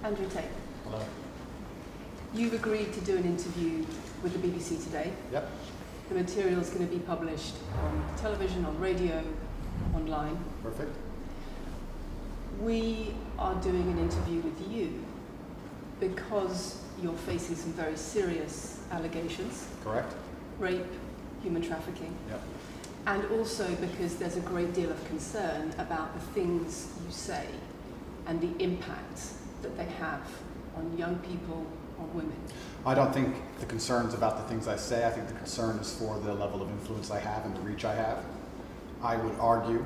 Andrew Tate. Hello. You've agreed to do an interview with the BBC today. Yep. The material is going to be published on television, on radio, online. Perfect. We are doing an interview with you because you're facing some very serious allegations. Correct. Rape, human trafficking. Yep. And also because there's a great deal of concern about the things you say and the impact that they have on young people, on women. I don't think the concern's about the things I say. I think the concern is for the level of influence I have and the reach I have. I would argue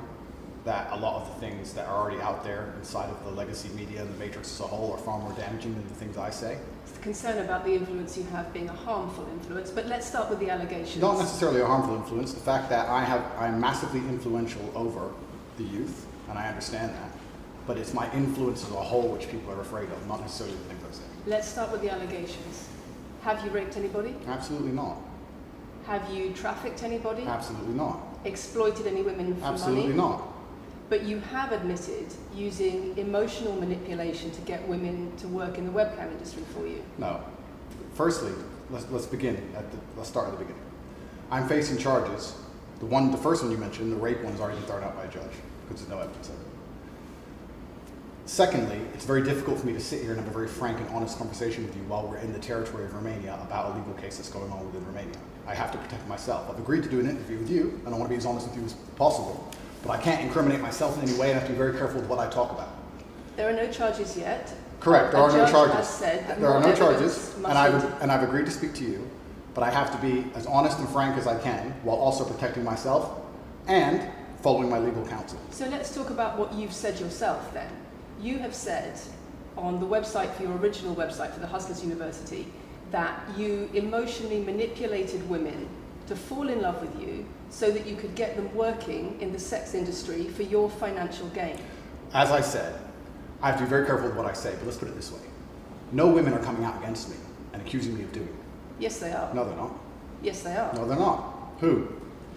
that a lot of the things that are already out there inside of the legacy media and the matrix as a whole are far more damaging than the things I say. It's the concern about the influence you have being a harmful influence, but let's start with the allegations. Not necessarily a harmful influence. The fact that I'm massively influential over the youth, and I understand that, but it's my influence as a whole which people are afraid of, not necessarily the things I say. Let's start with the allegations. Have you raped anybody? Absolutely not. Have you trafficked anybody? Absolutely not. Exploited any women for Absolutely money? not. But you have admitted using emotional manipulation to get women to work in the webcam industry for you. No. Firstly, let's begin let's start at the beginning. I'm facing charges. The first one you mentioned, the rape one's already been thrown out by a judge because there's no evidence of it. Secondly, it's very difficult for me to sit here and have a very frank and honest conversation with you while we're in the territory of Romania about a legal case that's going on within Romania. I have to protect myself. I've agreed to do an interview with you, and I want to be as honest with you as possible, but I can't incriminate myself in any way, and I have to be very careful with what I talk about. There are no charges yet. Correct, there are no charges. Has said that there are no charges, must and I've agreed to speak to you, but I have to be as honest and frank as I can while also protecting myself and following my legal counsel. So let's talk about what you've said yourself then. You have said on the website for your original website for the Hustlers University that you emotionally manipulated women to fall in love with you so that you could get them working in the sex industry for your financial gain. As I said, I have to be very careful with what I say, but let's put it this way. No women are coming out against me and accusing me of doing it. Yes, they are. No, they're not. Yes, they are. No, they're not. Who?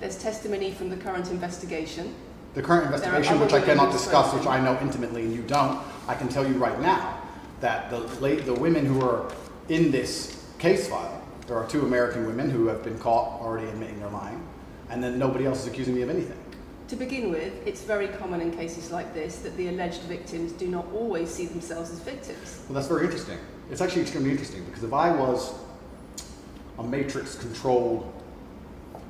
There's testimony from the current investigation. The current investigation, which I cannot discuss, which I know intimately and you don't, I can tell you right now that the women who are in this case file, there are 2 American women who have been caught already admitting they're lying, and then nobody else is accusing me of anything. To begin with, it's very common in cases like this that the alleged victims do not always see themselves as victims. Well, that's very interesting. It's actually extremely interesting because if I was a matrix-controlled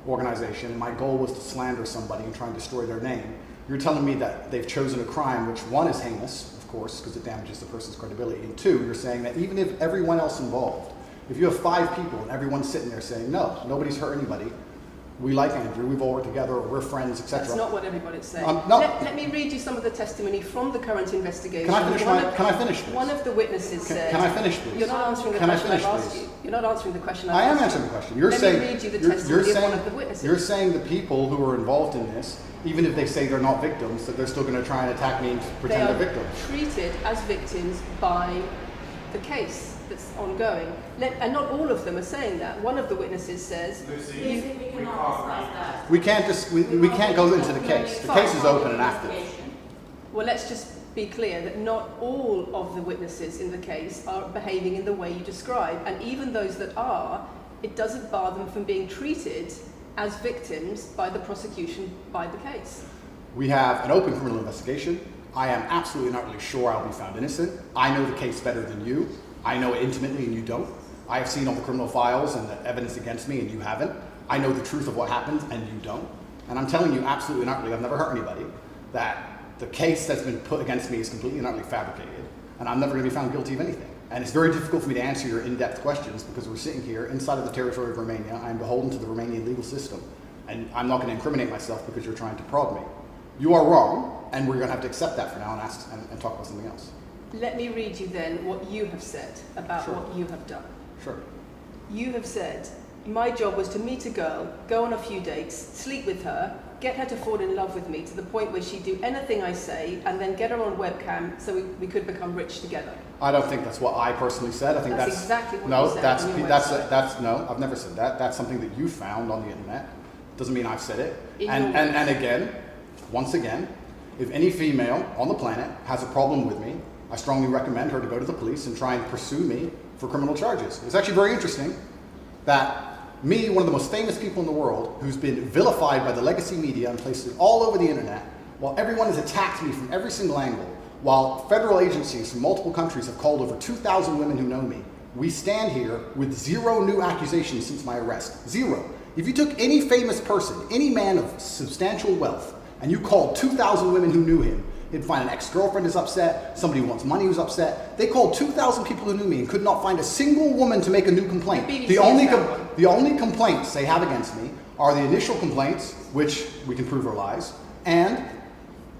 organization and my goal was to slander somebody and try and destroy their name, you're telling me that they've chosen a crime which, 1, is heinous, of course, because it damages the person's credibility, and 2, you're saying that even if everyone else involved, if you have 5 people and everyone's sitting there saying, no, nobody's hurt anybody, we like Andrew, we've all worked together, we're friends, etc. That's not what everybody's saying. No. Let me read you some of the testimony from the current investigation. Can I finish this? One of the witnesses said... Can I finish, please? You're not answering the question I've asked you. You're not answering the question I've asked you. I am answering the question. Let me read you the testimony of one of the witnesses. You're saying the people who are involved in this, even if they say they're not victims, that they're still going to try and attack me and pretend they're victims. They are treated as victims by the case that's ongoing. And not all of them are saying that. One of the witnesses says... We can't go into the case. The case is open and active. Well, let's just be clear that not all of the witnesses in the case are behaving in the way you describe. And even those that are, it doesn't bar them from being treated as victims by the prosecution, by the case. We have an open criminal investigation. I am absolutely and utterly sure I'll be found innocent. I know the case better than you. I know it intimately and you don't. I have seen all the criminal files and the evidence against me and you haven't. I know the truth of what happened and you don't. And I'm telling you absolutely and utterly, I've never hurt anybody, that the case that's been put against me is completely and utterly fabricated, and I'm never going to be found guilty of anything. And it's very difficult for me to answer your in-depth questions because we're sitting here inside of the territory of Romania. I'm beholden to the Romanian legal system, and I'm not going to incriminate myself because you're trying to prod me. You are wrong, and we're going to have to accept that for now and talk about something else. Let me read you then what you have said about what you have done. Sure. You have said, my job was to meet a girl, go on a few dates, sleep with her, get her to fall in love with me to the point where she'd do anything I say, and then get her on webcam so we could become rich together. I don't think that's what I personally said. I think that's exactly what you said. No, I've never said that. That's something that you found on the internet. Doesn't mean I've said it. And again, once again, if any female on the planet has a problem with me, I strongly recommend her to go to the police and try and pursue me for criminal charges. It's actually very interesting that me, one of the most famous people in the world, who's been vilified by the legacy media and places all over the internet, while everyone has attacked me from every single angle, while federal agencies from multiple countries have called over 2,000 women who know me, we stand here with 0 new accusations since my arrest. 0. If you took any famous person, any man of substantial wealth, and you called 2,000 women who knew him, he'd find an ex-girlfriend is upset, somebody who wants money who's upset. They called 2,000 people who knew me and could not find a single woman to make a new complaint. The only complaints they have against me are the initial complaints, which we can prove are lies, and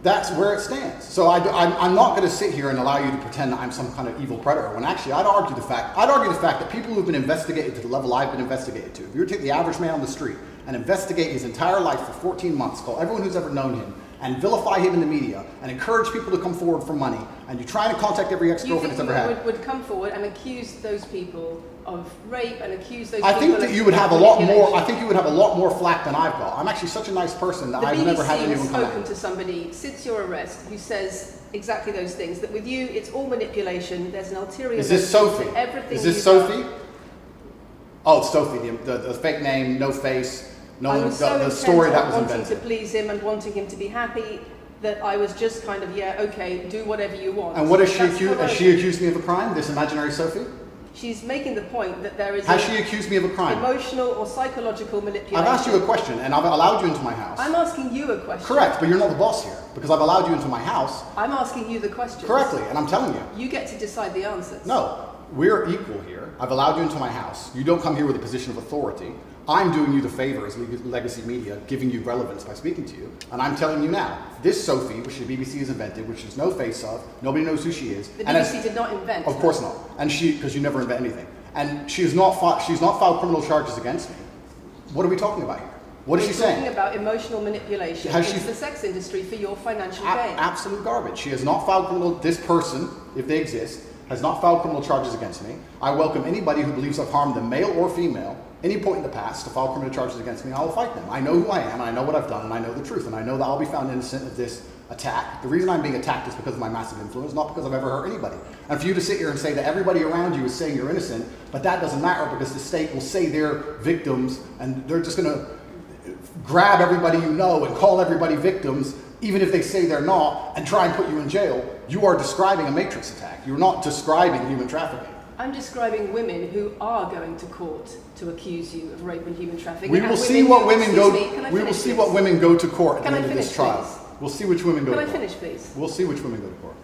that's where it stands. So I'm not going to sit here and allow you to pretend that I'm some kind of evil predator, when actually I'd argue the fact that people who've been investigated to the level I've been investigated to, if you were to take the average man on the street and investigate his entire life for 14 months, call everyone who's ever known him, and vilify him in the media, and encourage people to come forward for money, and you try to contact every ex-girlfriend that's ever had. Would come forward and accuse those people of rape and accuse those I people think that you would have a lot more. I think you would have a lot more flack than I've got. I'm actually such a nice person that I've never had anyone come The BBC has spoken to somebody since your arrest who says exactly those things. That with you, it's all manipulation. There's an ulterior. Is this Sophie? Everything. Is this Sophie? Oh, it's Sophie. The fake name, no face. No one. The story that was invented. Wanting to please him and wanting him to be happy. That I was just kind of, yeah, okay, do whatever you want. And what has she accused? Has she accused me of a crime? This imaginary Sophie? She's making the point that there is. Has she accused me of a crime? Emotional or psychological manipulation. I've asked you a question, and I've allowed you into my house. I'm asking you a question. Correct, but you're not the boss here because I've allowed you into my house. I'm asking you the question. Correctly, and I'm telling you. You get to decide the answers. No, we're equal here. I've allowed you into my house. You don't come here with a position of authority. I'm doing you the favor as legacy media, giving you relevance by speaking to you. And I'm telling you now, this Sophie, which the BBC has invented, which there's no face of, nobody knows who she is. The BBC did not invent. Of course not. And because you never invent anything. And she's not filed criminal charges against me. What are we talking about here? What is she saying? Talking about emotional manipulation into the sex industry for your financial gain. Absolute garbage. She has not filed criminal, this person, if they exist, has not filed criminal charges against me. I welcome anybody who believes I've harmed them, male or female, any point in the past to file criminal charges against me, and I will fight them. I know who I am, and I know what I've done, and I know the truth, and I know that I'll be found innocent of this attack. The reason I'm being attacked is because of my massive influence, not because I've ever hurt anybody. And for you to sit here and say that everybody around you is saying you're innocent, but that doesn't matter because the state will say they're victims, and they're just going to grab everybody you know and call everybody victims, even if they say they're not, and try and put you in jail. You are describing a matrix attack. You're not describing human trafficking. I'm describing women who are going to court to accuse you of rape and human trafficking. We will see what women go. We will see what women go to court at the end of this trial. We'll see which women go to court. Can I finish, please? We'll see which women go to court.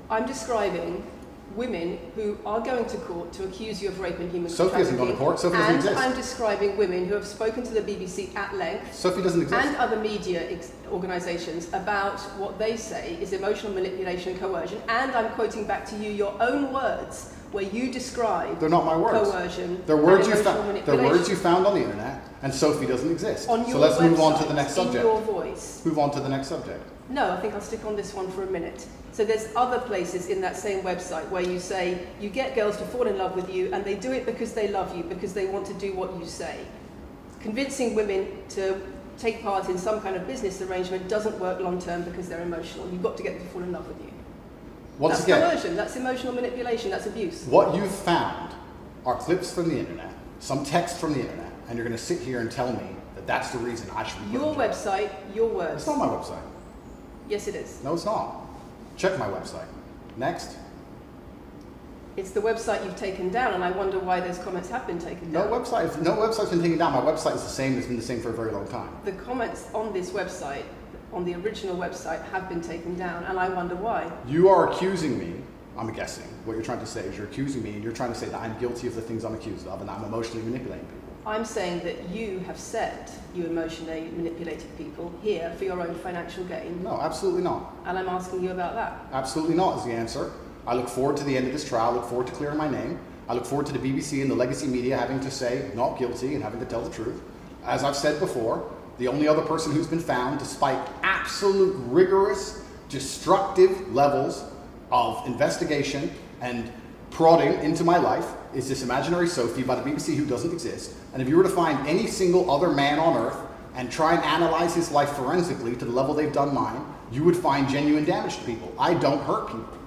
I'm describing women who are going to court to accuse you of rape and human trafficking. Sophie hasn't gone to court. Sophie doesn't exist. And I'm describing women who have spoken to the BBC at length. Sophie doesn't exist. And other media organisations about what they say is emotional manipulation and coercion. And I'm quoting back to you your own words where you describe. They're not my words. Coercion. They're words you found. They're words you found on the internet. And Sophie doesn't exist. On your so let's move on to website, the next subject. In your voice. Move on to the next subject. No, I think I'll stick on this one for a minute. So there's other places in that same website where you say you get girls to fall in love with you and they do it because they love you, because they want to do what you say. Convincing women to take part in some kind of business arrangement doesn't work long term because they're emotional. You've got to get them to fall in love with you. Once that's again, coercion, that's emotional manipulation, that's abuse. What you've found are clips from the internet, some text from the internet, and you're going to sit here and tell me that that's the reason I should be your website, your words. It's not my website. Yes, it is. No, it's not. Check my website. Next. It's the website you've taken down, and I wonder why those comments have been taken down. No website's been taken down. My website is the same. It's been the same for a very long time. The comments on this website, on the original website, have been taken down, and I wonder why. You are accusing me, I'm guessing, what you're trying to say is you're accusing me, and you're trying to say that I'm guilty of the things I'm accused of, and that I'm emotionally manipulating people. I'm saying that you have said you emotionally manipulated people here for your own financial gain. No, absolutely not. And I'm asking you about that. Absolutely not is the answer. I look forward to the end of this trial. I look forward to clearing my name. I look forward to the BBC and the legacy media having to say not guilty and having to tell the truth. As I've said before, the only other person who's been found, despite absolute rigorous, destructive levels of investigation and prodding into my life, is this imaginary Sophie by the BBC who doesn't exist. And if you were to find any single other man on earth and try and analyze his life forensically to the level they've done mine, you would find genuine damage to people. I don't hurt people.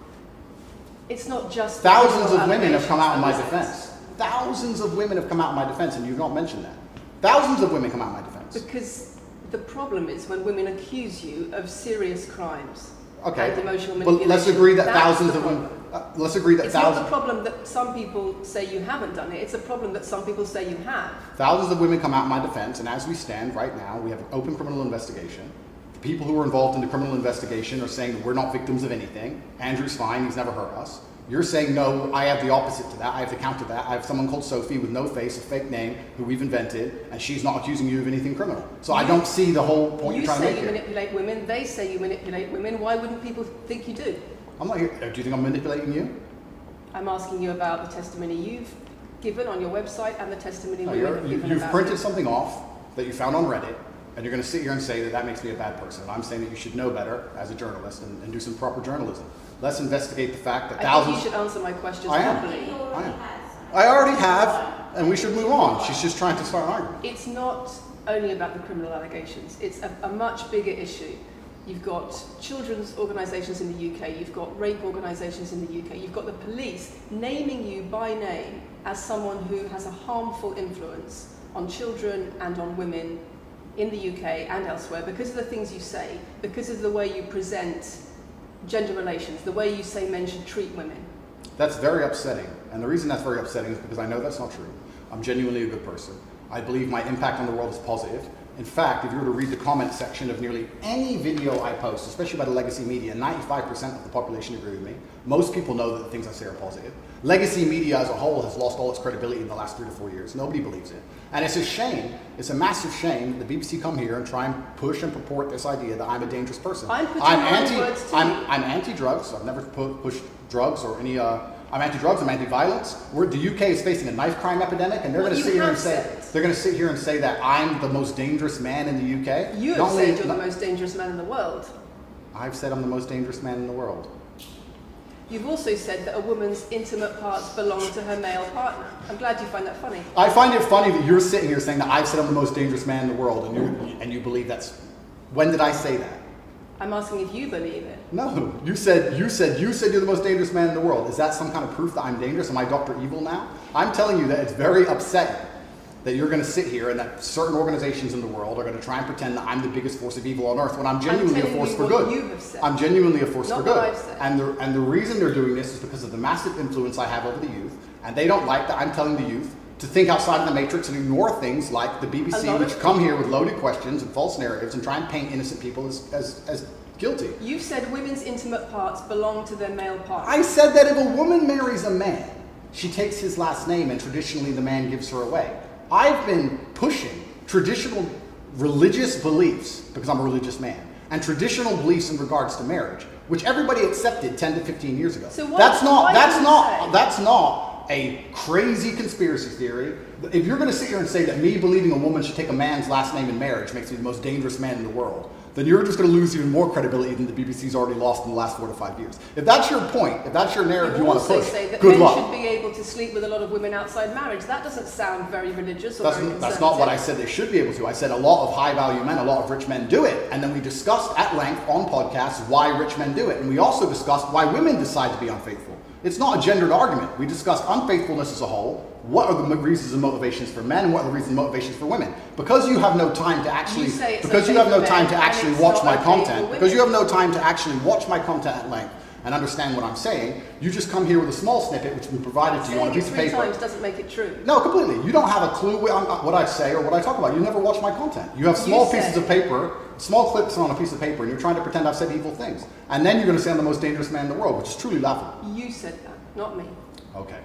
It's not just thousands of women have come out in my allegations, defense. Thousands of women have come out in my defense, and you've not mentioned that. Thousands of women come out in my defense. Because the problem is when women accuse you of serious crimes. Okay, and emotional but manipulation. let's agree that That's thousands the of women. problem. Let's agree that It's thousands. not the problem that some people say you haven't done it. It's a problem that some people say you have. Thousands of women come out in my defense, and as we stand right now, we have an open criminal investigation. The people who are involved in the criminal investigation are saying that we're not victims of anything. Andrew's fine, he's never hurt us. You're saying, no, I have the opposite to that. I have to counter that. I have someone called Sophie with no face, a fake name, who we've invented, and she's not accusing you of anything criminal. So I don't see the whole point you're trying to make here. You say you manipulate women, they say you manipulate women. Why wouldn't people think you do? I'm not here. Do you think I'm manipulating you? I'm asking you about the testimony you've given on your website and the testimony women have given You've about printed you. something off that you found on Reddit, and you're going to sit here and say that that makes me a bad person. And I'm saying that you should know better as a journalist and do some proper journalism. Let's investigate the fact that thousands... I think you should answer my questions properly. properly. I already have, and we should move on. She's just trying to start an argument. It's not only about the criminal allegations. It's a much bigger issue. You've got children's organisations in the UK, you've got rape organisations in the UK, you've got the police naming you by name as someone who has a harmful influence on children and on women in the UK and elsewhere because of the things you say, because of the way you present gender relations, the way you say men should treat women. That's very upsetting. And the reason that's very upsetting is because I know that's not true. I'm genuinely a good person. I believe my impact on the world is positive. In fact, if you were to read the comment section of nearly any video I post, especially by the legacy media, 95% of the population agree with me. Most people know that the things I say are positive. Legacy media as a whole has lost all its credibility in the last 3 to 4 years. Nobody believes it. And it's a shame, it's a massive shame that the BBC come here and try and push and purport this idea that I'm a dangerous person. I'm anti-drugs. I've never pushed drugs or any... I'm anti-drugs, I'm anti-violence. The UK is facing a knife crime epidemic, and they're going to sit here and say that I'm the most dangerous man in the UK. You have said you're the most dangerous man in the world. I've said I'm the most dangerous man in the world. You've also said that a woman's intimate parts belong to her male partner. I'm glad you find that funny. I find it funny that you're sitting here saying that I've said I'm the most dangerous man in the world, and you believe that's... When did I say that? I'm asking if you believe it. No, you said you're the most dangerous man in the world. Is that some kind of proof that I'm dangerous? Am I Dr. Evil now? I'm telling you that it's very upsetting that you're going to sit here and that certain organizations in the world are going to try and pretend that I'm the biggest force of evil on earth when I'm genuinely a force for good. You have said. I'm genuinely a force for good. What I've said. And the reason they're doing this is because of the massive influence I have over the youth, and they don't like that I'm telling the youth to think outside of the matrix and ignore things like the BBC, which come here with loaded questions and false narratives and try and paint innocent people as guilty. You've said women's intimate parts belong to their male partner. I said that if a woman marries a man, she takes his last name and traditionally the man gives her away. I've been pushing traditional religious beliefs, because I'm a religious man, and traditional beliefs in regards to marriage, which everybody accepted 10 to 15 years ago. So that's not a crazy conspiracy theory. If you're going to sit here and say that me believing a woman should take a man's last name in marriage makes me the most dangerous man in the world, then you're just going to lose even more credibility than the BBC's already lost in the last 4 to 5 years. If that's your point, if that's your narrative you want to push, say that good luck. Men should be able to sleep with a lot of women outside marriage. That doesn't sound very religious or very conservative. That's not what I said they should be able to. I said a lot of high-value men, a lot of rich men do it. And then we discussed at length on podcasts why rich men do it. And we also discussed why women decide to be unfaithful. It's not a gendered argument. We discussed unfaithfulness as a whole. What are the reasons and motivations for men, and what are the reasons and motivations for women? Because you have no time to actually, watch my content, because you have no time to actually watch my content at length and understand what I'm saying, you just come here with a small snippet which has been provided to you on a piece of paper. 3 times doesn't make it true. No, completely. You don't have a clue what I say or what I talk about. You never watch my content. You have small pieces of paper, small clips on a piece of paper, and you're trying to pretend I've said evil things. And then you're going to say I'm the most dangerous man in the world, which is truly laughable. You said that, not me. Okay.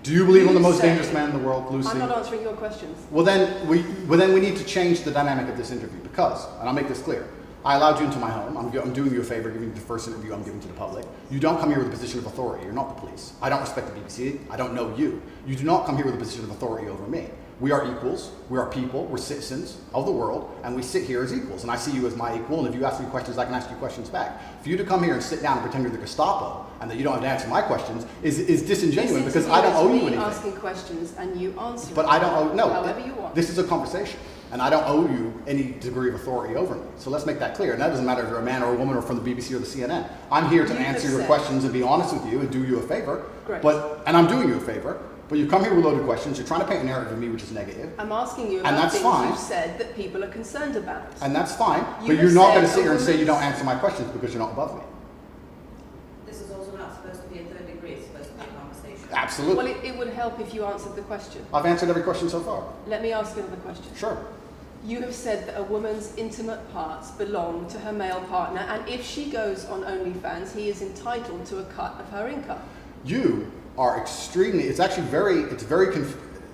Do you believe I'm the most dangerous man in the world, Lucy? I'm not answering your questions. Well, then we need to change the dynamic of this interview because, and I'll make this clear, I allowed you into my home. I'm doing you a favor, giving you the first interview I'm giving to the public. You don't come here with a position of authority. You're not the police. I don't respect the BBC. I don't know you. You do not come here with a position of authority over me. We are equals. We are people. We're citizens of the world, and we sit here as equals. And I see you as my equal, and if you ask me questions, I can ask you questions back. For you to come here and sit down and pretend you're the Gestapo and that you don't have to answer my questions is disingenuous because I don't owe you anything. Asking questions and you answer but I don't owe, no, however you want. This is a conversation. and I don't owe you any degree of authority over me. So let's make that clear. And that doesn't matter if you're a man or a woman or from the BBC or the CNN. I'm here to answer your questions and be honest with you and do you a favor. Great. And I'm doing you a favor. But you come here with loaded questions. You're trying to paint a narrative of me which is negative. I'm asking you about things you've said that people are concerned about. And that's fine. But you're not going to sit here and say you don't answer my questions because you're not above me. This is also not supposed to be a third degree. It's supposed to be a conversation. Absolutely. Well, it would help if you answered the question. I've answered every question so far. Let me ask another question. Sure. You have said that a woman's intimate parts belong to her male partner, and if she goes on OnlyFans, he is entitled to a cut of her income. You are extremely, it's very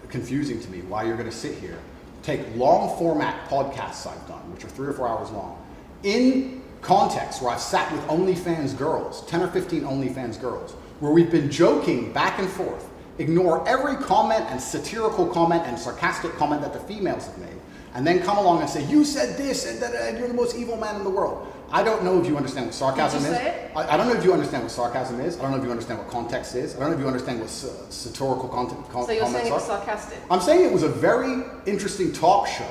confusing to me why you're going to sit here, take long format podcasts I've done, which are 3 or 4 hours long, in context where I've sat with OnlyFans girls, 10 or 15 OnlyFans girls, where we've been joking back and forth, ignore every comment and satirical comment and sarcastic comment that the females have made, and then come along and say, you said this and you're the most evil man in the world. I don't know if you understand what sarcasm is. I don't know if you understand what sarcasm is. I don't know if you understand what context is. I don't know if you understand what satirical comments are. So you're saying it was sarcastic? I'm saying it was a very interesting talk show.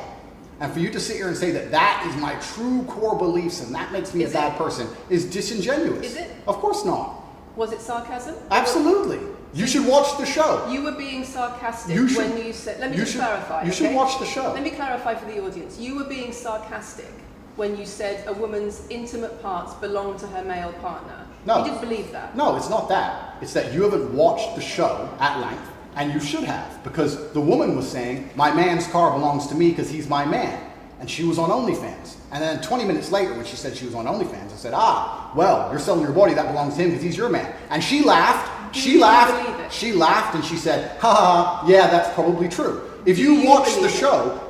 And for you to sit here and say that that is my true core beliefs and that makes me a bad person is disingenuous. Is it? Of course not. Was it sarcasm? Absolutely. You should watch the show. You were being sarcastic when you said, let me just clarify. You should watch the show. Let me clarify for the audience. You were being sarcastic when you said a woman's intimate parts belong to her male partner. No. You didn't believe that. No, it's not that. It's that you haven't watched the show at length, and you should have, because the woman was saying, my man's car belongs to me because he's my man. And she was on OnlyFans. And then 20 minutes later, when she said she was on OnlyFans, I said, well, you're selling your body, that belongs to him because he's your man. And she laughed. She laughed and she said, yeah, that's probably true. If you watch the show,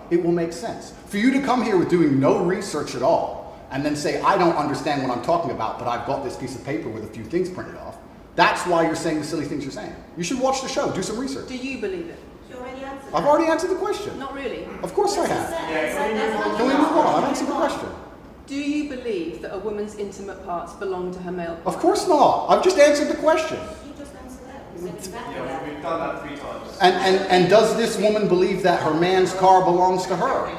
it will make sense. For you to come here with doing no research at all and then say, I don't understand what I'm talking about, but I've got this piece of paper with a few things printed off, that's why you're saying the silly things you're saying. You should watch the show, do some research. Do you believe it? You already answered I've already answered the question. Not really. Of course I have. Can we move on? I've answered the question. Do you believe that a woman's intimate parts belong to her male partner? Of course not. I've just answered the question. You just answered that. You said exactly that. We've done that 3 times. And does this woman believe that her man's car belongs to her?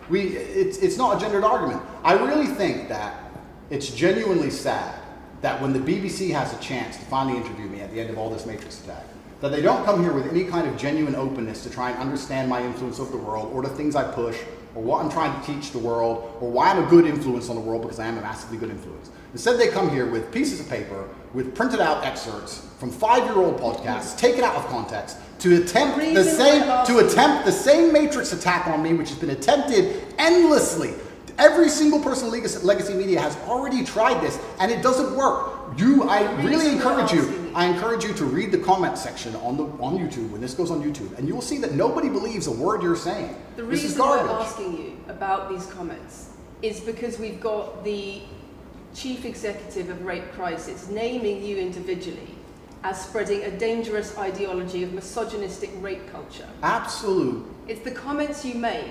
It's not a gendered argument. I really think that it's genuinely sad that when the BBC has a chance to finally interview me at the end of all this Matrix attack, that they don't come here with any kind of genuine openness to try and understand my influence over the world or the things I push or what I'm trying to teach the world or why I'm a good influence on the world, because I am a massively good influence. Instead, they come here with pieces of paper with printed out excerpts from 5-year-old podcasts, taken out of context, to attempt the same Matrix attack on me, which has been attempted endlessly. Every single person in Legacy Media has already tried this, and it doesn't work. I really encourage you. I encourage you to read the comment section on YouTube when this goes on YouTube, and you will see that nobody believes a word you're saying. The reason we're asking you about these comments is because we've got the chief executive of Rape Crisis naming you individually as spreading a dangerous ideology of misogynistic rape culture. Absolute. It's the comments you make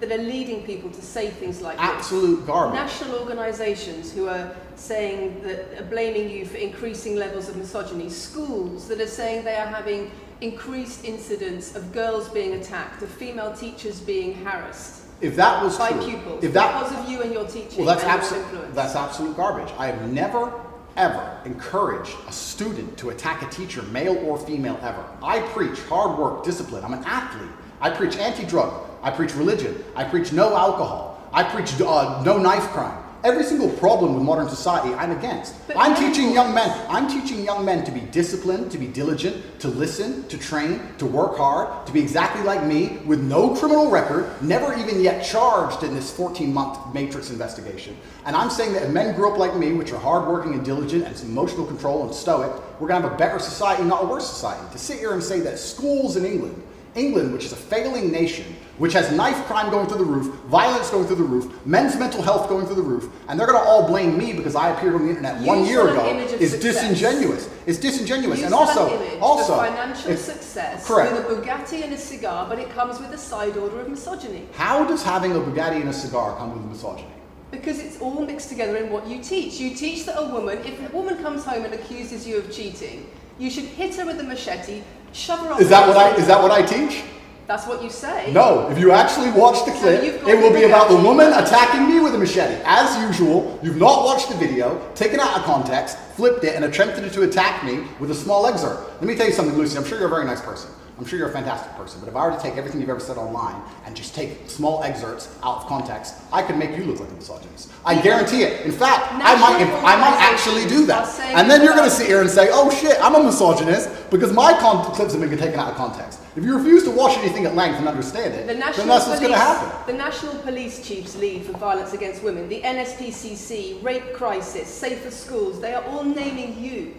that are leading people to say things like absolute garbage. National organisations who are saying that are blaming you for increasing levels of misogyny. Schools that are saying they are having increased incidents of girls being attacked, of female teachers being harassed. If that was by true, pupils, because of you and your teaching, well, that's absolute garbage. I have never, ever encouraged a student to attack a teacher, male or female, ever. I preach hard work, discipline. I'm an athlete. I preach anti-drug. I preach religion. I preach no alcohol. I preach no knife crime. Every single problem with modern society, I'm against. I'm teaching young men to be disciplined, to be diligent, to listen, to train, to work hard, to be exactly like me, with no criminal record, never even yet charged in this 14-month Matrix investigation. And I'm saying that if men grew up like me, which are hardworking and diligent and some emotional control and stoic, we're going to have a better society, not a worse society. To sit here and say that schools in England, which is a failing nation, which has knife crime going through the roof, violence going through the roof, men's mental health going through the roof, and they're going to all blame me because I appeared on the internet 1 year ago, is disingenuous. It's disingenuous. And also, financial success with a Bugatti and a cigar, but it comes with a side order of misogyny. How does having a Bugatti and a cigar come with misogyny? Because it's all mixed together in what you teach. You teach that if a woman comes home and accuses you of cheating, you should hit her with a machete, shove her off. Is that what I teach? That's what you say. No, if you actually watch the clip, it will be about the woman attacking me with a machete. As usual, you've not watched the video, taken it out of context, flipped it, and attempted to attack me with a small excerpt. Let me tell you something, Lucy. I'm sure you're a very nice person. I'm sure you're a fantastic person. But if I were to take everything you've ever said online and just take small excerpts out of context, I could make you look like a misogynist. I guarantee it. In fact, I might actually do that. And then you're going to sit here and say, oh shit, I'm a misogynist because my clips have been taken out of context. If you refuse to watch anything at length and understand it, then that's what's going to happen. The National Police Chiefs League for Violence Against Women, the NSPCC, Rape Crisis, Safer Schools, they are all naming you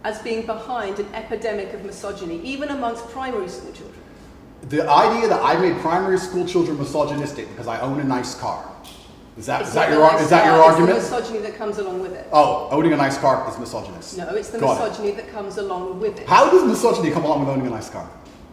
as being behind an epidemic of misogyny, even amongst primary school children. The idea that I made primary school children misogynistic because I own a nice car. Is that your argument? It's the misogyny that comes along with it. Oh, owning a nice car is misogynist. No, it's the misogyny that comes along with it. How does misogyny come along with owning a nice car?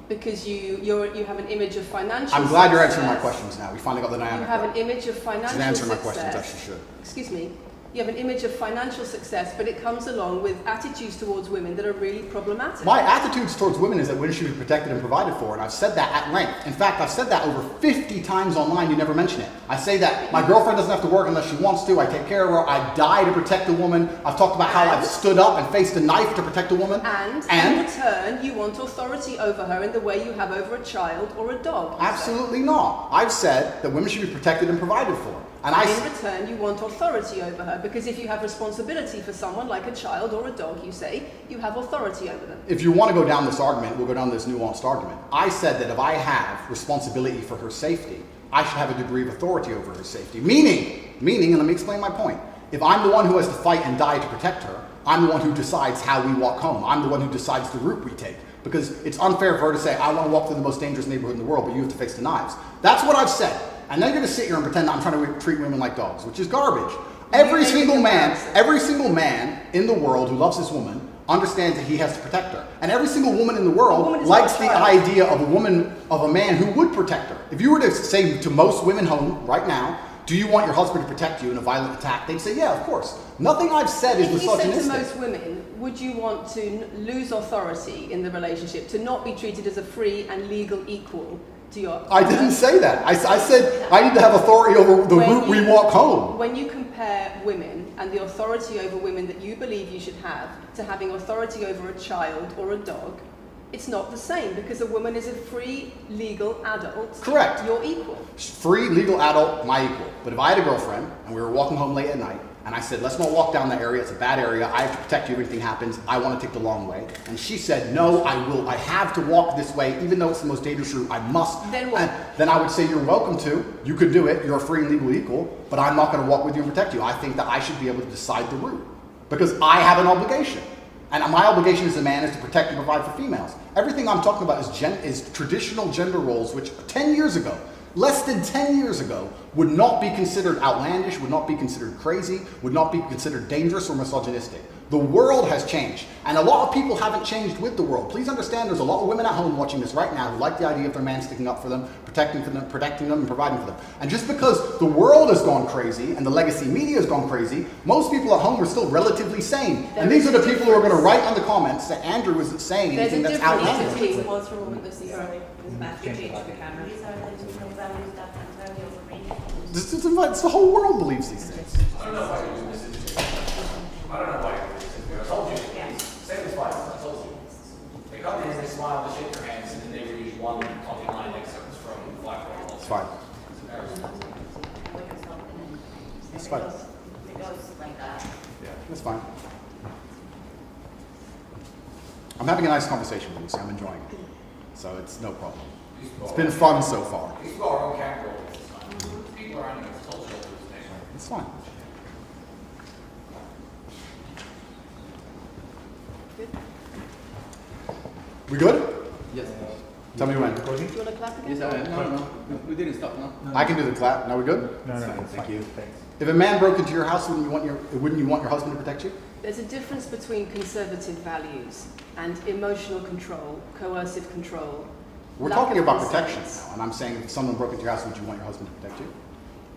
Because you have an image of financial I'm glad you're answering my questions now. We finally got the dynamic. You have an image of financial success. She's answering my questions, as she should. Excuse me. You have an image of financial success, but it comes along with attitudes towards women that are really problematic. My attitudes towards women is that women should be protected and provided for, and I've said that at length. In fact, I've said that over 50 times online, you never mention it. I say that my girlfriend doesn't have to work unless she wants to, I take care of her, I die to protect a woman. I've talked about how I've stood up and faced a knife to protect a woman. And in return, you want authority over her in the way you have over a child or a dog. Absolutely not. I've said that women should be protected and provided for. And in return, you want authority over her, because if you have responsibility for someone like a child or a dog, you say, you have authority over them. If you want to go down this argument, we'll go down this nuanced argument. I said that if I have responsibility for her safety, I should have a degree of authority over her safety. Meaning, and let me explain my point. If I'm the one who has to fight and die to protect her, I'm the one who decides how we walk home. I'm the one who decides the route we take. Because it's unfair for her to say, I want to walk through the most dangerous neighborhood in the world, but you have to face the knives. That's what I've said. And then you're going to sit here and pretend that I'm trying to treat women like dogs, which is garbage. Every single man in the world who loves his woman understands that he has to protect her. And every single woman in the world likes the idea of a man who would protect her. If you were to say to most women home right now, do you want your husband to protect you in a violent attack? They'd say, yeah, of course. Nothing I've said is misogynistic. If you said to most women, would you want to lose authority in the relationship, to not be treated as a free and legal equal? I didn't say that. I said I need to have authority over the route we walk home. When you compare women and the authority over women that you believe you should have to having authority over a child or a dog, it's not the same, because a woman is a free, legal adult. Correct. You're equal. Free, legal adult, my equal. But if I had a girlfriend and we were walking home late at night, and I said, let's not walk down that area, it's a bad area, I have to protect you if anything happens, I want to take the long way. And she said, no, I have to walk this way, even though it's the most dangerous route, I must. Then what? Then I would say, you're welcome to, you could do it, you're a free and legal equal, but I'm not going to walk with you and protect you. I think that I should be able to decide the route, because I have an obligation. And my obligation as a man is to protect and provide for females. Everything I'm talking about is traditional gender roles, which 10 years ago, less than 10 years ago, would not be considered outlandish, would not be considered crazy, would not be considered dangerous or misogynistic. The world has changed, and a lot of people haven't changed with the world. Please understand, there's a lot of women at home watching this right now who like the idea of their man sticking up for them, protecting them, and providing for them. And just because the world has gone crazy and the legacy media has gone crazy, most people at home are still relatively sane. And these are the people who are going to write on the comments that Andrew isn't saying anything that's outlandish. It's the whole world believes these things. I don't know why you do this. I don't know why you do this. I told you. Same as twice. I told you. They come in, they smile, they shake their hands, and then they read one talking line excerpts from Black Roll. It's fine. It's fine. It goes like that. Yeah, that's fine. I'm having a nice conversation with you, so I'm enjoying it. So it's no problem. It's been fun so far. These people are on camera. People are on this cultural thing. It's fine. We good? Yes. Tell me when. Do you want to clap again? Yes, I am. No, we didn't stop, no? I can do the clap. Now we good? No, thank you. Thanks. If a man broke into your house, wouldn't you want your husband to protect you? There's a difference between conservative values and emotional control, coercive control. We're talking about protection now, and I'm saying if someone broke into your house, would you want your husband to protect you?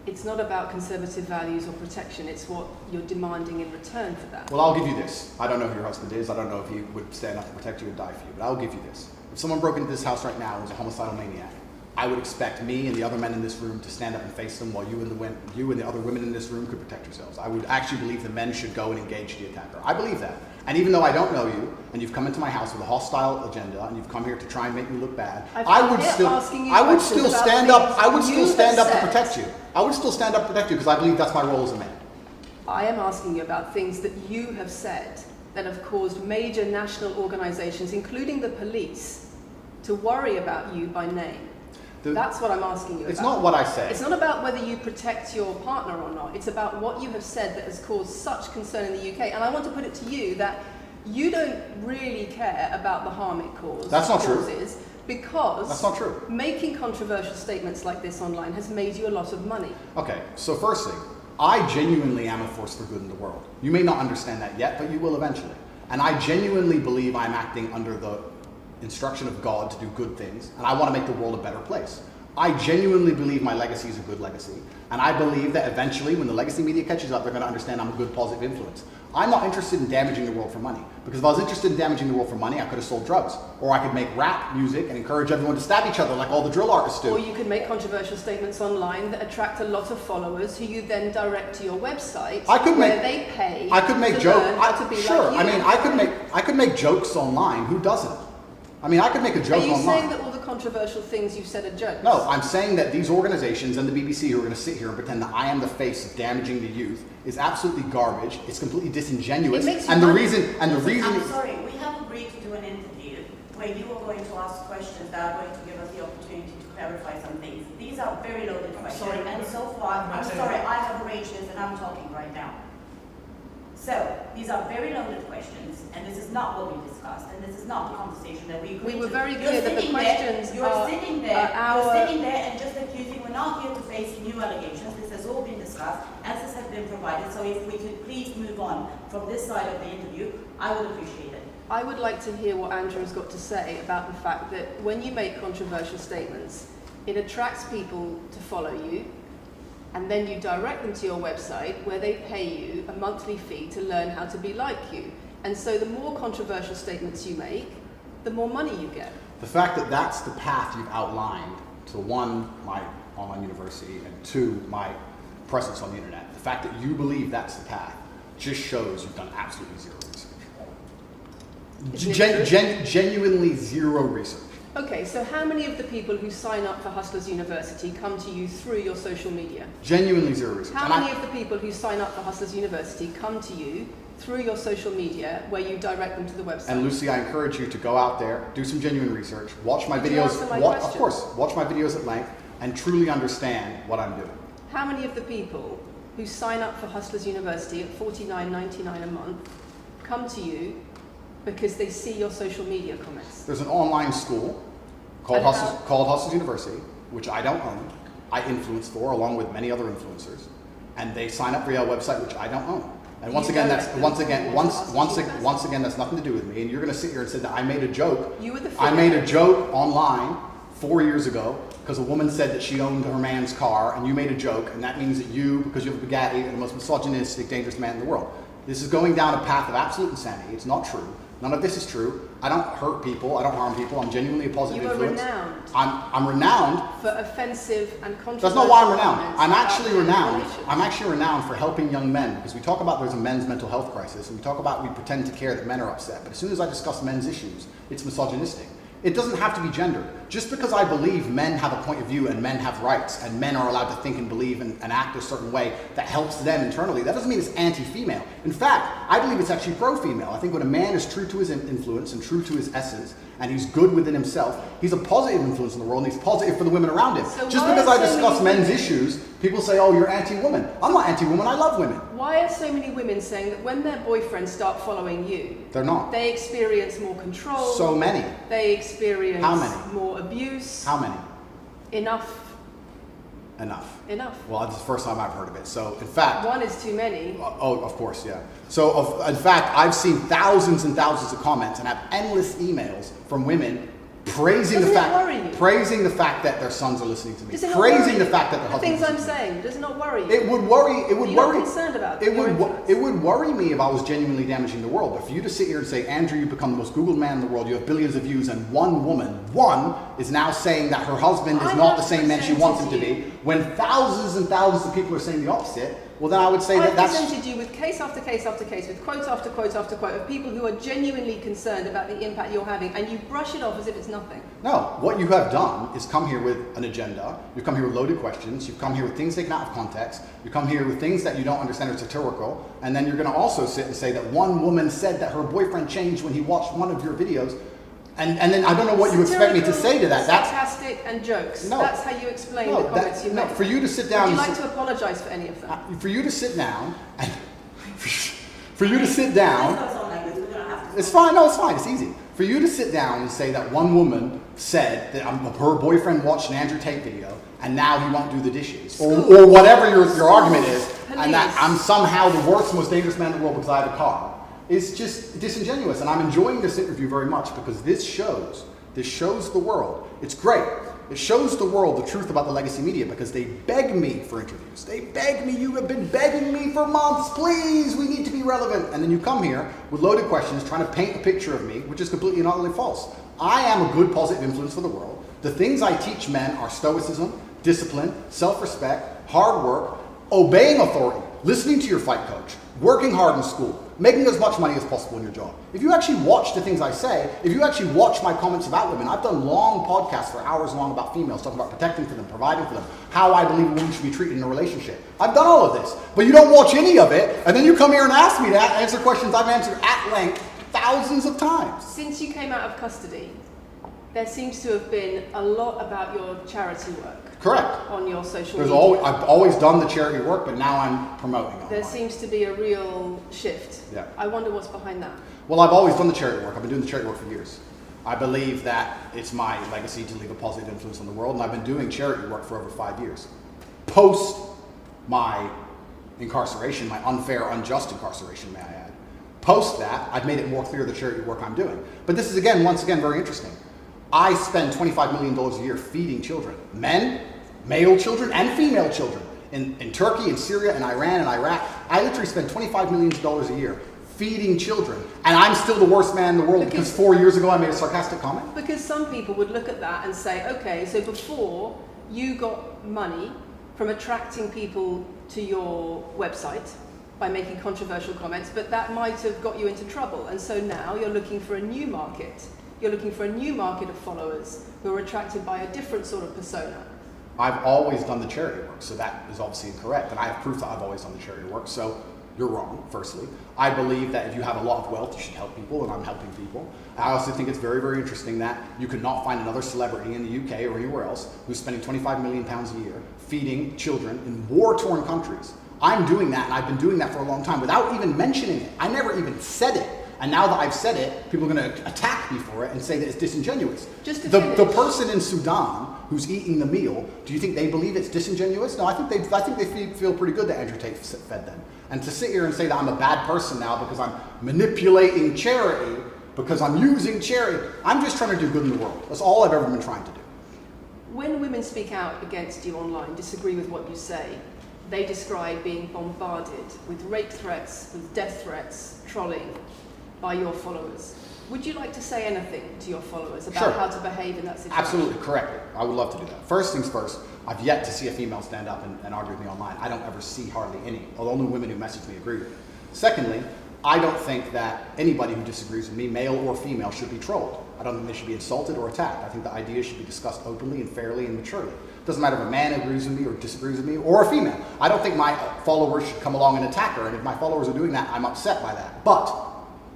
It's not about conservative values or protection, it's what you're demanding in return for that. Well, I'll give you this. I don't know who your husband is. I don't know if he would stand up and protect you and die for you, but I'll give you this. If someone broke into this house right now and was a homicidal maniac, I would expect me and the other men in this room to stand up and face them while you and the other women in this room could protect yourselves. I would actually believe the men should go and engage the attacker. I believe that. And even though I don't know you, and you've come into my house with a hostile agenda, and you've come here to try and make me look bad, I would still stand up to protect you. I would still stand up to protect you because I believe that's my role as a man. I am asking you about things that you have said that have caused major national organizations, including the police, to worry about you by name. That's what I'm asking you about. It's not what I say. It's not about whether you protect your partner or not. It's about what you have said that has caused such concern in the UK. And I want to put it to you that you don't really care about the harm it causes. That's not true. Because that's not true. Making controversial statements like this online has made you a lot of money. Okay, so first thing, I genuinely am a force for good in the world. You may not understand that yet, but you will eventually. And I genuinely believe I'm acting under the instruction of God to do good things, and I want to make the world a better place. I genuinely believe my legacy is a good legacy, and I believe that eventually when the legacy media catches up, they're going to understand I'm a good positive influence. I'm not interested in damaging the world for money, because if I was interested in damaging the world for money, I could have sold drugs, or I could make rap music and encourage everyone to stab each other like all the drill artists do. Or you could make controversial statements online that attract a lot of followers who you then direct to your website where they pay I could make to jokes. learn how to be Sure, like you. I mean, I could make jokes online. Who doesn't? I mean, I could make a joke online. Are you saying that all the controversial things you've said are jokes? No, I'm saying that these organizations and the BBC who are going to sit here and pretend that I am the face of damaging the youth is absolutely garbage. It's completely disingenuous. It makes you and the money. reason I'm sorry, we have agreed to do an interview where you are going to ask questions that are going to give us the opportunity to clarify some things. These are very loaded questions. sorry. And so far, I'm sorry, I have arranged this and I'm talking right now. So, these are very loaded questions, and this is not what we discussed, and this is not the conversation that we agreed to. We were very clear that the questions You're sitting there and just accusing, we're not here to face new allegations, this has all been discussed, answers have been provided, so if we could please move on from this side of the interview, I would appreciate it. I would like to hear what Andrew's got to say about the fact that when you make controversial statements, it attracts people to follow you, and then you direct them to your website where they pay you a monthly fee to learn how to be like you. And so the more controversial statements you make, the more money you get. The fact that that's the path you've outlined to one, my online university, and two, my presence on the internet, the fact that you believe that's the path just shows you've done absolutely zero research. Genuinely zero research. Okay, so how many of the people who sign up for Hustlers University come to you through your social media? Genuinely zero research. How many of the people who sign up for Hustlers University come to you through your social media where you direct them to the website? And Lucy, I encourage you to go out there, do some genuine research, watch my Did you videos, answer my of question? course, watch my videos at length, and truly understand what I'm doing. How many of the people who sign up for Hustlers University at $49.99 a month come to you because they see your social media comments? There's an online school called Hustlers University, which I don't own. I influence for, along with many other influencers, and they sign up for your website, which I don't own. And once again, that's nothing to do with me. And you're going to sit here and say that I made a joke. I made a joke online 4 years ago because a woman said that she owned her man's car, and you made a joke, and that means that you, because you have a Bugatti, are the most misogynistic, dangerous man in the world. This is going down a path of absolute insanity. It's not true. None of this is true. I don't hurt people. I don't harm people. I'm genuinely a positive influence. You are renowned. I'm renowned for offensive and controversial. That's not why I'm renowned. comments I'm actually about renowned. relations. I'm actually renowned for helping young men, because we talk about there's a men's mental health crisis, and we pretend to care that men are upset. But as soon as I discuss men's issues, it's misogynistic. It doesn't have to be gendered. Just because I believe men have a point of view and men have rights and men are allowed to think and believe and act a certain way that helps them internally, that doesn't mean it's anti-female. In fact, I believe it's actually pro-female. I think when a man is true to his influence and true to his essence, and he's good within himself, he's a positive influence in the world, and he's positive for the women around him. So just because I discuss men's issues, people say, oh, you're anti-woman. I'm not anti-woman, I love women. Why are so many women saying that when their boyfriends start following you, They're not. they experience more control? So many. They experience How many? more abuse? How many? Enough. Well, this is the first time I've heard of it. So, in fact... One is too many. Oh, of course, yeah. So, in fact, I've seen thousands and thousands of comments and have endless emails from women praising Doesn't the it worry you? fact, praising the fact that their sons are listening to me, Does it not praising worry the you? fact that their The husbands things I'm listen to me. saying, does it not worry you? It would worry. It would You're worry. not concerned about it your would. influence. It would worry me if I was genuinely damaging the world. But for you to sit here and say, Andrew, you become the most Googled man in the world. You have billions of views, and one woman, is now saying that her husband is not the same man she wants him to be, when thousands and thousands of people are saying the opposite. Well, then I would say I've that's. presented you with case after case after case, with quote after quote after quote of people who are genuinely concerned about the impact you're having, and you brush it off as if it's nothing. No, what you have done is come here with an agenda. You've come here with loaded questions. You've come here with things taken out of context. You come here with things that you don't understand are satirical. And then you're going to also sit and say that one woman said that her boyfriend changed when he watched one of your videos. And then I don't know what you expect me to say to that. That's sarcastic and jokes. No. That's how you explain the comments you make. For you to sit down. Would you like to apologise for any of them? For you to sit down and for you to sit down. It's fine. No, it's fine. It's easy. For you to sit down and say that one woman said that her boyfriend watched an Andrew Tate video and now he won't do the dishes, or whatever your argument is, and that I'm somehow the worst, most dangerous man in the world because I have a car, is just disingenuous. And I'm enjoying this interview very much because this shows the world. It's great. It shows the world the truth about the legacy media because they beg me for interviews. They beg me, you have been begging me for months, please, we need to be relevant. And then you come here with loaded questions trying to paint a picture of me, which is completely and utterly false. I am a good positive influence for the world. The things I teach men are stoicism, discipline, self-respect, hard work, obeying authority, listening to your fight coach, working hard in school, making as much money as possible in your job. If you actually watch the things I say, if you actually watch my comments about women, I've done long podcasts for hours long about females, talking about protecting for them, providing for them, how I believe a woman should be treated in a relationship. I've done all of this, but you don't watch any of it, and then you come here and ask me to answer questions I've answered at length thousands of times. Since you came out of custody, there seems to have been a lot about your charity work. Correct. On your social There's media. I've always done the charity work, but now I'm promoting it. There seems to be a real shift. Yeah. I wonder what's behind that. Well, I've always done the charity work. I've been doing the charity work for years. I believe that it's my legacy to leave a positive influence on the world, and I've been doing charity work for over 5 years. Post my incarceration, my unfair, unjust incarceration, may I add. Post that, I've made it more clear the charity work I'm doing. But this is, once again, very interesting. I spend $25 million a year feeding children. Men, male children, and female children. In Turkey, in Syria, in Iran, and Iraq. I literally spend $25 million a year feeding children. And I'm still the worst man in the world because 4 years ago I made a sarcastic comment? Because some people would look at that and say, okay, so before you got money from attracting people to your website by making controversial comments, but that might have got you into trouble. And so now you're looking for a new market. You're looking for a new market of followers who are attracted by a different sort of persona. I've always done the charity work, so that is obviously incorrect. And I have proof that I've always done the charity work, so you're wrong, firstly. I believe that if you have a lot of wealth, you should help people, and I'm helping people. I also think it's very, very interesting that you could not find another celebrity in the UK or anywhere else who's spending £25 million a year feeding children in war-torn countries. I'm doing that, and I've been doing that for a long time without even mentioning it. I never even said it. And now that I've said it, people are going to attack me for it and say that it's disingenuous. The person in Sudan who's eating the meal, do you think they believe it's disingenuous? No, I think they feel pretty good that Andrew Tate fed them. And to sit here and say that I'm a bad person now because I'm manipulating charity, because I'm using charity, I'm just trying to do good in the world. That's all I've ever been trying to do. When women speak out against you online, disagree with what you say, they describe being bombarded with rape threats, with death threats, trolling by your followers. Would you like to say anything to your followers about how to behave in that situation? Absolutely, correctly. I would love to do that. First things first, I've yet to see a female stand up and argue with me online. I don't ever see hardly any. Only women who message me agree with me. Secondly, I don't think that anybody who disagrees with me, male or female, should be trolled. I don't think they should be insulted or attacked. I think the ideas should be discussed openly and fairly and maturely. It doesn't matter if a man agrees with me or disagrees with me, or a female. I don't think my followers should come along and attack her, and if my followers are doing that, I'm upset by that. But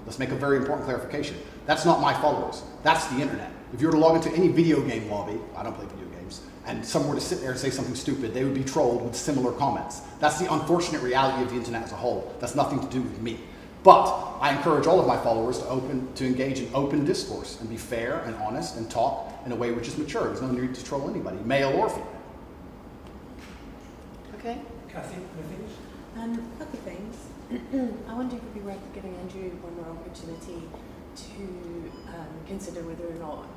let's make a very important clarification. That's not my followers. That's the internet. If you were to log into any video game lobby, I don't play video games, and someone were to sit there and say something stupid, they would be trolled with similar comments. That's the unfortunate reality of the internet as a whole. That's nothing to do with me. But I encourage all of my followers to engage in open discourse and be fair and honest and talk in a way which is mature. There's no need to troll anybody, male or female. Okay. Kathy, anything? A couple of things. I wonder if it would be worth giving Andrew one more opportunity to consider whether or not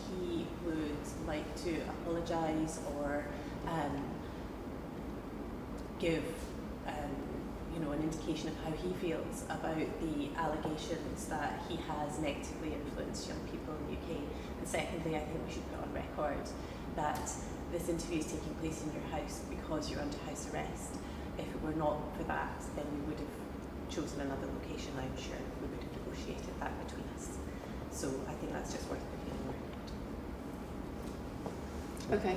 he would like to apologise or give an indication of how he feels about the allegations that he has negatively influenced young people in the UK. And secondly, I think we should put on record that this interview is taking place in your house because you're under house arrest. If it were not for that, then we would have chosen another location, I'm sure. We would have negotiated that between us. So I think that's just worth putting on record. Okay.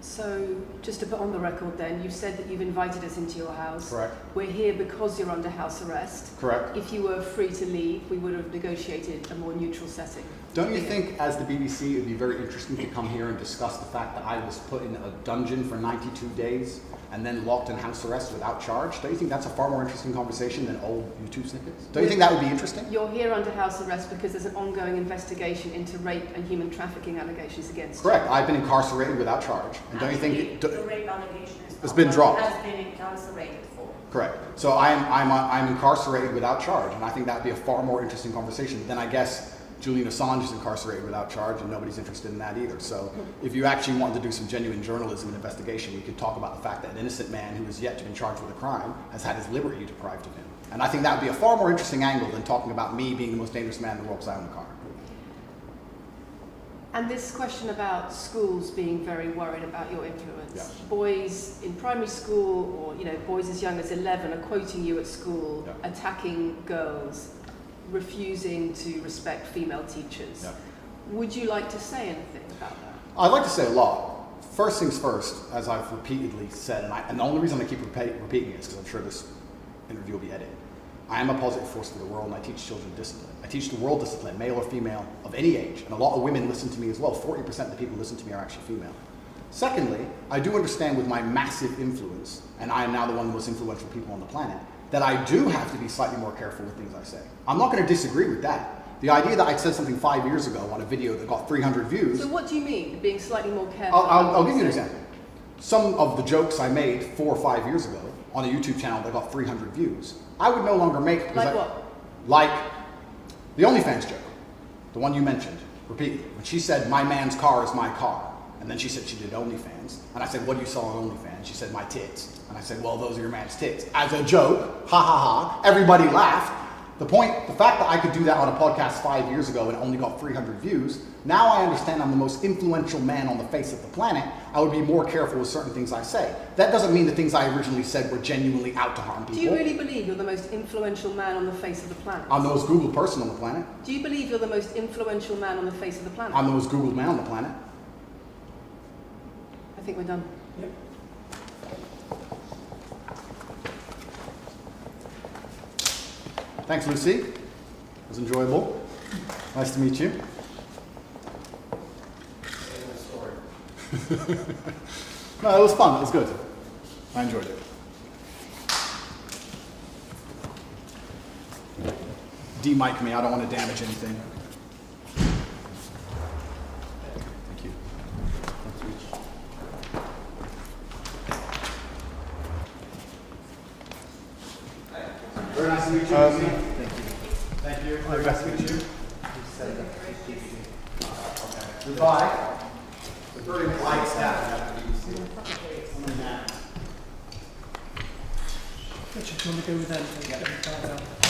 So, just to put on the record then, you've said that you've invited us into your house. Correct. We're here because you're under house arrest. Correct. If you were free to leave, we would have negotiated a more neutral setting. Don't you think, as the BBC, it would be very interesting to come here and discuss the fact that I was put in a dungeon for 92 days and then locked in house arrest without charge? Don't you think that's a far more interesting conversation than old YouTube snippets? Don't you think that would be interesting? You're here under house arrest because there's an ongoing investigation into rape and human trafficking allegations against you. Correct. I've been incarcerated without charge. And don't you think the rape allegation it's been dropped? Has been incarcerated for. Correct. So I'm incarcerated without charge, and I think that would be a far more interesting conversation than, I guess, Julian Assange is incarcerated without charge, and nobody's interested in that either. So if you actually wanted to do some genuine journalism and investigation, we could talk about the fact that an innocent man who is yet to be charged with a crime has had his liberty deprived of him. And I think that would be a far more interesting angle than talking about me being the most dangerous man in the world because I own a car. And this question about schools being very worried about your influence. Yeah. Boys in primary school, or boys as young as 11 are quoting you at school, Yeah. attacking girls, refusing to respect female teachers. Yeah. Would you like to say anything about that? I'd like to say a lot. First things first, as I've repeatedly said, and the only reason I keep repeating it is because I'm sure this interview will be edited. I am a positive force for the world, and I teach children discipline. I teach the world discipline, male or female, of any age. And a lot of women listen to me as well. 40% of the people who listen to me are actually female. Secondly, I do understand with my massive influence, and I am now the one of the most influential people on the planet, that I do have to be slightly more careful with things I say. I'm not going to disagree with that. The idea that I said something 5 years ago on a video that got 300 views... So what do you mean, being slightly more careful? I'll give you an example. Some of the jokes I made 4 or 5 years ago on a YouTube channel that got 300 views, I would no longer make... Like what? Like the OnlyFans joke, the one you mentioned repeatedly. When she said, my man's car is my car. And then she said she did OnlyFans. And I said, what do you saw on OnlyFans? She said, my tits. And I said, well, those are your man's tits. As a joke, ha ha ha, everybody laughed. The fact that I could do that on a podcast 5 years ago and only got 300 views, now I understand I'm the most influential man on the face of the planet. I would be more careful with certain things I say. That doesn't mean the things I originally said were genuinely out to harm people. Do you really believe you're the most influential man on the face of the planet? I'm the most Googled person on the planet. Do you believe you're the most influential man on the face of the planet? I'm the most Googled man on the planet. I think we're done. Yep. Thanks, Lucy. It was enjoyable. Nice to meet you. No, it was fun. It was good. I enjoyed it. De-mic me. I don't want to damage anything. Thank you. Very nice to meet you. Thank you. Thank you. Very nice to meet you. Goodbye. The very polite staff. Richard, do you want to go with them?